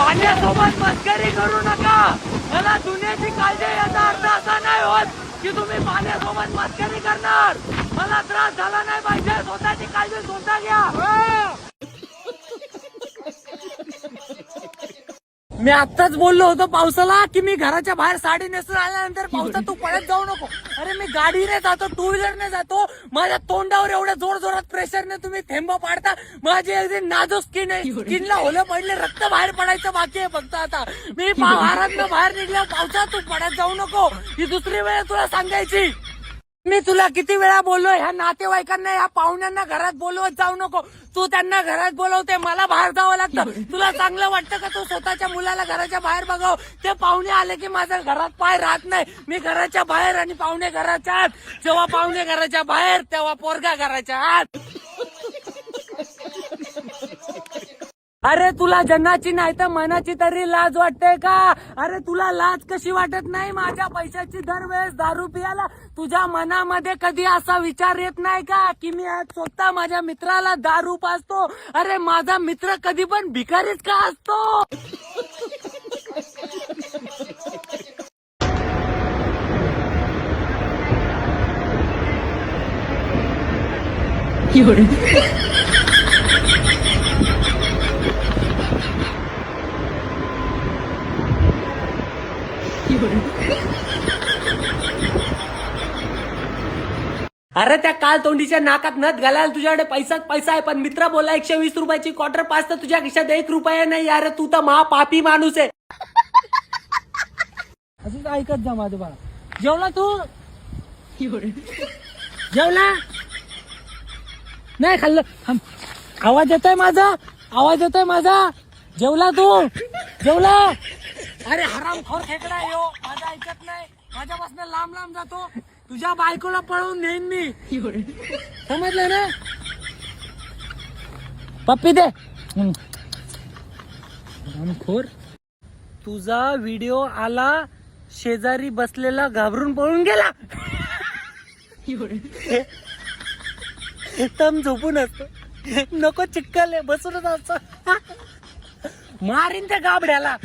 पाण्यासोबत मस्करी करू नका. मला दुनियाची काळजी. याचा अर्थ असा नाही होत की तुम्ही पाण्यासोबत मस्करी करणार. मला त्रास झाला नाही पाहिजे. स्वतःची काळजी स्वतः घ्या. मी आत्ताच बोललो होतो पावसाला की मी घराच्या बाहेर साडी नेसून आल्यानंतर पावसात तू पळत जाऊ नको. अरे मी गाडीने जातो, टू व्हीलरने जातो. माझ्या तोंडावर एवढ्या जोर जोरात प्रेशरने तुम्ही थेंब पाडता. माझी अगदी नाजूक स्किन आहे. स्किनला होलं पडले, रक्त बाहेर पडायचं बाकी आहे फक्त. आता मी घरातनं बाहेर निघल्या पावसात तू पळत जाऊ नको. ही दुसरी वेळ तुला सांगायची. मी तुला किती वेळा बोललो ह्या नातेवाईकांना, या पाहुण्यांना घरात बोलवत जाऊ नको. तू त्यांना घरात बोलवते, मला बाहेर जावं लागतं. तुला चांगलं वाटतं का तू स्वतःच्या मुलाला घराच्या बाहेर बघाव? ते पाहुणे आले की माझ्या घरात पाय राहत नाही. मी घराच्या बाहेर आणि पाहुणे घराच्या आत. जेव्हा पाहुणे घराच्या बाहेर तेव्हा पोरगा घराच्या आत. अरे तुला जन्नाची नाही तर मनाची तरी लाज वाटते का? अरे तुला लाज कशी वाटत नाही माझ्या पैशाची दरवेळेस दारू पियाला? तुझ्या मनामध्ये कधी असा विचार येत नाही का की मी आज स्वतः माझ्या मित्राला दारू पाजतो? अरे माझा मित्र कधी पण भिकारीच का असतो? अरे त्या काल तोंडीच्या नाकात नथ घालायला तुझ्याकडे पैसाच पैसा आहे. पण मित्र बोला 120 रुपयाची क्वार्टर पाच तर तुझ्या खिशात 1 रुपया नाही. अरे तू तर महापापी माणूस आहे. असंच ऐकत जा माझं बाळा. जेवला तू? जेवला नाही? खाल्लं? आवाज येतोय माझा? आवाज येतोय माझा? जेवला तू? जेवला? अरे हरामखोर खेकडा आहे हो. माझा ऐकत नाही. माझ्यापासून लांब लांब जातो. तुझ्या बायकोला पळवून नेईन मी. समजलं ना? पप्पी दे. हरामखोर. तुझा व्हिडिओ आला, शेजारी बसलेला घाबरून पळून गेला. तम झोपून असतो. नको चिक्कल बसूनच असतो. मारीन त्या गाबड्याला.